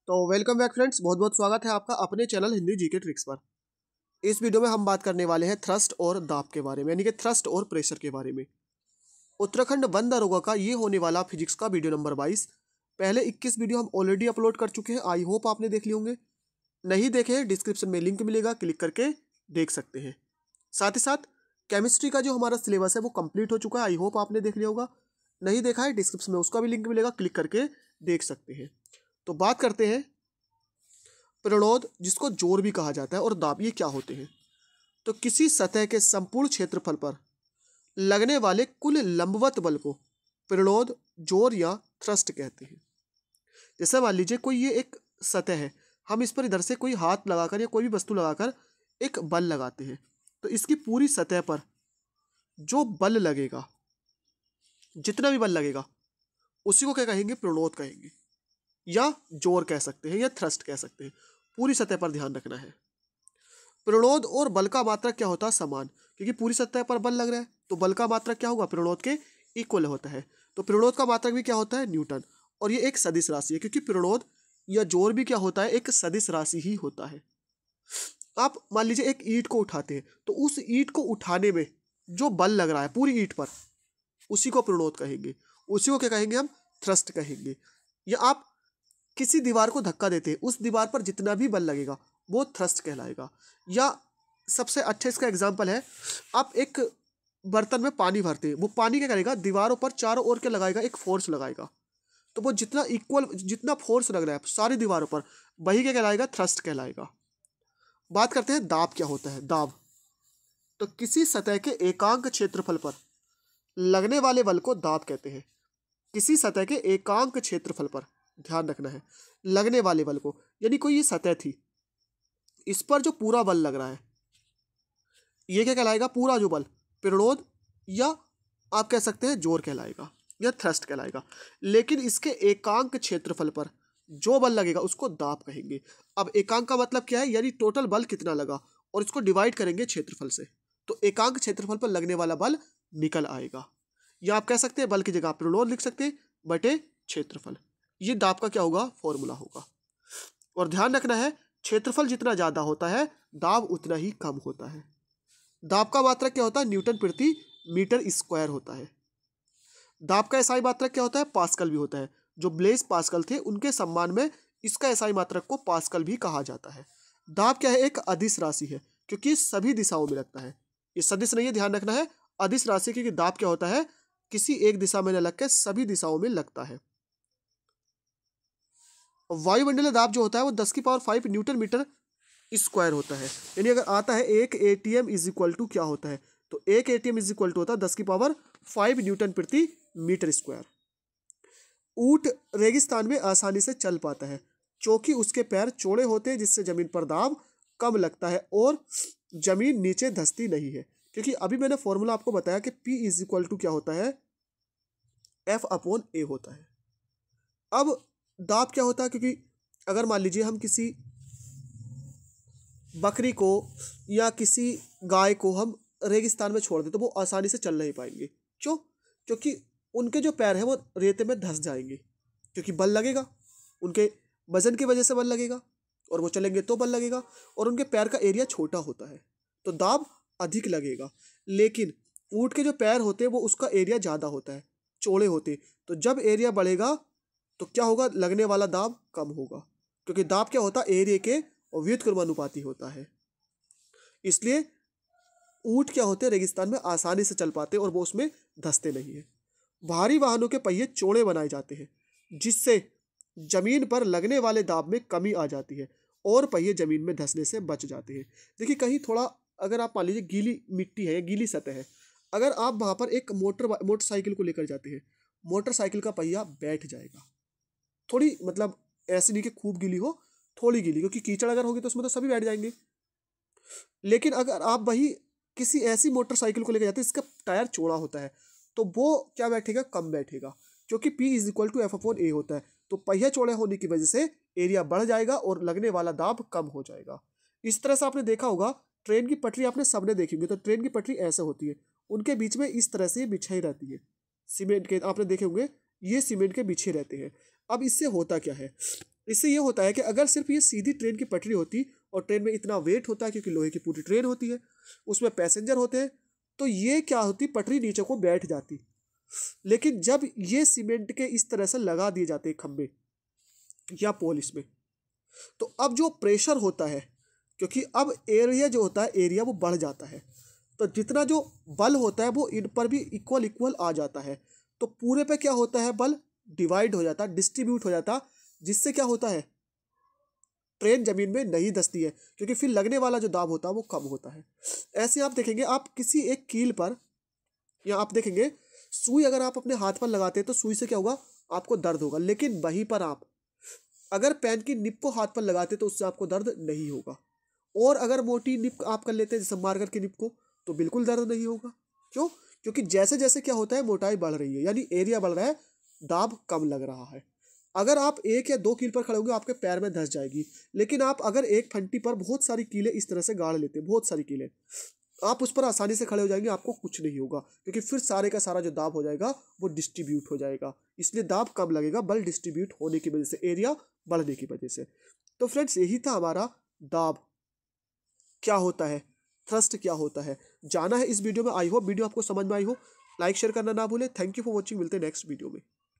तो welcome back friends, बहुत बहुत स्वागत है आपका अपने चैनल हिंदी जीके ट्रिक्स पर। इस वीडियो में हम बात करने वाले हैं थ्रस्ट और दाब के बारे में, यानी कि थ्रस्ट और प्रेशर के बारे में। उत्तराखंड वन दरोगा का ये होने वाला फिजिक्स का वीडियो नंबर 22। पहले 21 वीडियो हम ऑलरेडी अपलोड कर चुके हैं, आई होप आपने देख लिए होंगे। नहीं देखे हैं, डिस्क्रिप्शन में लिंक मिलेगा, क्लिक करके देख सकते हैं। साथ ही साथ केमिस्ट्री का जो हमारा सिलेबस है वो कंप्लीट हो चुका है, आई होप आपने देख लिया होगा। नहीं देखा है, डिस्क्रिप्शन में उसका भी लिंक मिलेगा, क्लिक करके देख सकते हैं। तो बात करते हैं प्रणोद, जिसको जोर भी कहा जाता है, और दाब, ये क्या होते हैं। तो किसी सतह के संपूर्ण क्षेत्रफल पर लगने वाले कुल लंबवत बल को प्रणोद, जोर या थ्रस्ट कहते हैं। जैसे मान लीजिए कोई ये एक सतह है, हम इस पर इधर से कोई हाथ लगाकर या कोई भी वस्तु लगाकर एक बल लगाते हैं, तो इसकी पूरी सतह पर जो बल लगेगा, जितना भी बल लगेगा, उसी को क्या कहेंगे, प्रणोद कहेंगे, या जोर कह सकते हैं, या थ्रस्ट कह सकते हैं। पूरी सतह पर ध्यान रखना है। प्रणोद और बल का मात्रक क्या होता है, समान, क्योंकि पूरी सतह पर बल लग रहा है तो बल का मात्रक क्या होगा, प्रणोद के इक्वल होता है। तो प्रणोद का मात्रक भी क्या होता है, न्यूटन, और ये एक सदिश राशि है, क्योंकि प्रणोद या जोर भी क्या होता है, एक सदिश राशि ही होता है। आप मान लीजिए एक ईंट को उठाते हैं, तो उस ईंट को उठाने में जो बल लग रहा है पूरी ईंट पर, उसी को प्रणोद कहेंगे, उसी को क्या कहेंगे, हम थ्रस्ट कहेंगे। या आप किसी दीवार को धक्का देते हैं, उस दीवार पर जितना भी बल लगेगा वो थ्रस्ट कहलाएगा। या सबसे अच्छा इसका एग्जांपल है, आप एक बर्तन में पानी भरते हैं, वो पानी क्या करेगा, दीवारों पर चारों ओर क्या लगाएगा, एक फोर्स लगाएगा। तो वो जितना इक्वल, जितना फोर्स लग रहा है सारी दीवारों पर, वही क्या कहलाएगा, थ्रस्ट कहलाएगा। बात करते हैं दाब क्या होता है। दाब तो किसी सतह के एकांक क्षेत्रफल पर लगने वाले बल को दाब कहते हैं। किसी सतह के एकांक क्षेत्रफल पर, ध्यान रखना है, लगने वाले बल को, यानी कोई ये सतह थी, इस पर जो पूरा बल लग रहा है, ये क्या कहलाएगा, पूरा जो बल, प्रणोद, या आप कह सकते हैं जोर कहलाएगा, या थ्रस्ट कहलाएगा। लेकिन इसके एकांक क्षेत्रफल पर जो बल लगेगा उसको दाब कहेंगे। अब एकांक का मतलब क्या है, यानी टोटल बल कितना लगा, और इसको डिवाइड करेंगे क्षेत्रफल से, तो एकांक क्षेत्रफल पर लगने वाला बल निकल आएगा। या आप कह सकते हैं बल की जगह प्रणोद लिख सकते हैं बटे क्षेत्रफल। ये दाब का क्या होगा, फॉर्मूला होगा। और ध्यान रखना है, क्षेत्रफल जितना ज्यादा होता है दाब उतना ही कम होता है। दाब का मात्रक क्या होता है, न्यूटन प्रति मीटर स्क्वायर होता है। दाब का एसआई मात्रक क्या होता है, पास्कल भी होता है। जो ब्लेस पास्कल थे उनके सम्मान में इसका एसआई मात्रक को पास्कल भी कहा जाता है। दाब क्या है, एक अदिश राशि है, क्योंकि सभी दिशाओं में लगता है। ये सदिश नहीं है, ध्यान रखना है, अदिश राशि, क्योंकि दाब क्या होता है, किसी एक दिशा में न लग के सभी दिशाओं में लगता है। वायुमंडलीय दाब जो होता है वो 10⁵ न्यूटन मीटर स्क्वायर होता है। यानी अगर आता है 1 ATM इज इक्वल टू क्या होता है, तो 1 ATM इज इक्वल टू होता है 10⁵ न्यूटन प्रति मीटर स्क्वायर। ऊंट रेगिस्तान में आसानी से चल पाता है क्योंकि उसके पैर चौड़े होते हैं, जिससे जमीन पर दाब कम लगता है और जमीन नीचे धंसती नहीं है। क्योंकि अभी मैंने फॉर्मूला आपको बताया कि P इज इक्वल टू क्या होता है, F/A होता है। अब दाब क्या होता है, क्योंकि अगर मान लीजिए हम किसी बकरी को या किसी गाय को हम रेगिस्तान में छोड़ दें, तो वो आसानी से चल नहीं पाएंगे। क्यों? क्योंकि उनके जो पैर हैं वो रेते में धंस जाएंगे, क्योंकि बल लगेगा, उनके वजन की वजह से बल लगेगा, और वो चलेंगे तो बल लगेगा, और उनके पैर का एरिया छोटा होता है तो दाब अधिक लगेगा। लेकिन ऊंट के जो पैर होते हैं वो उसका एरिया ज़्यादा होता है, चौड़े होते, तो जब एरिया बढ़ेगा तो क्या होगा, लगने वाला दाब कम होगा, क्योंकि दाब क्या होता है, एरिया के व्युत्क्रमानुपाती होता है। इसलिए ऊंट क्या होते हैं, रेगिस्तान में आसानी से चल पाते और वो उसमें धंसते नहीं है। भारी वाहनों के पहिए चौड़े बनाए जाते हैं, जिससे जमीन पर लगने वाले दाब में कमी आ जाती है और पहिए जमीन में धंसने से बच जाते हैं। देखिए कहीं थोड़ा, अगर आप मान लीजिए गीली मिट्टी है या गीली सतह है, अगर आप वहां पर एक मोटरसाइकिल को लेकर जाते हैं, मोटरसाइकिल का पहिया बैठ जाएगा। थोड़ी मतलब ऐसी नहीं कि खूब गीली हो, थोड़ी गीली, क्योंकि कीचड़ अगर होगी तो उसमें तो सभी बैठ जाएंगे। लेकिन अगर आप वही किसी ऐसी मोटरसाइकिल को लेकर जाते हैं इसका टायर चौड़ा होता है, तो वो क्या बैठेगा, कम बैठेगा, क्योंकि P is equal to F/A होता है। तो पहिया चौड़े होने की वजह से एरिया बढ़ जाएगा और लगने वाला दाब कम हो जाएगा। इस तरह से आपने देखा होगा, ट्रेन की पटरी आपने सबने देखी होंगी, तो ट्रेन की पटरी ऐसे होती है, उनके बीच में इस तरह से बिछाई रहती है, सीमेंट के, आपने देखे होंगे ये सीमेंट के बिछे रहते हैं। अब इससे होता क्या है, इससे ये होता है कि अगर सिर्फ ये सीधी ट्रेन की पटरी होती और ट्रेन में इतना वेट होता है क्योंकि लोहे की पूरी ट्रेन होती है, उसमें पैसेंजर होते हैं, तो ये क्या होती, पटरी नीचे को बैठ जाती। लेकिन जब ये सीमेंट के इस तरह से लगा दिए जाते हैं खंबे या पोल इसमें, तो अब जो प्रेशर होता है, क्योंकि अब एरिया जो होता है एरिया वो बढ़ जाता है, तो जितना जो बल होता है वो इन पर भी इक्वल इक्वल आ जाता है। तो पूरे पे क्या होता है, बल डिवाइड हो जाता, डिस्ट्रीब्यूट हो जाता, जिससे क्या होता है, ट्रेन जमीन में नहीं धंसती है, क्योंकि फिर लगने वाला जो दाब होता है वो कम होता है। ऐसे आप देखेंगे, आप किसी एक कील पर या आप देखेंगे सुई अगर आप अपने हाथ पर लगाते हैं तो सुई से क्या होगा, आपको दर्द होगा। लेकिन वहीं पर आप अगर पेन की निप को हाथ पर लगाते तो उससे आपको दर्द नहीं होगा। और अगर मोटी निप आप कर लेते हैं जैसे मार्कर की निप को, तो बिल्कुल दर्द नहीं होगा। क्यों? क्योंकि जैसे जैसे क्या होता है, मोटाई बढ़ रही है, यानी एरिया बढ़ रहा है, दाब कम लग रहा है। अगर आप एक या दो कील पर खड़े होंगे आपके पैर में धंस जाएगी। लेकिन आप अगर एक फंटी पर बहुत सारी कीलें इस तरह से गाड़ लेते हैं, बहुत सारी कीलें, आप उस पर आसानी से खड़े हो जाएंगे, आपको कुछ नहीं होगा, क्योंकि फिर सारे का सारा जो दाब हो जाएगा वो डिस्ट्रीब्यूट हो जाएगा। इसलिए दाब कम लगेगा, बल डिस्ट्रीब्यूट होने की वजह से, एरिया बढ़ने की वजह से। तो फ्रेंड्स यही था हमारा दाब क्या होता है, थ्रस्ट क्या होता है, जाना है इस वीडियो में। आई होप वीडियो आपको समझ में आई हो। लाइक शेयर करना ना भूले। थैंक यू फॉर वॉचिंग, मिलते हैं नेक्स्ट वीडियो में।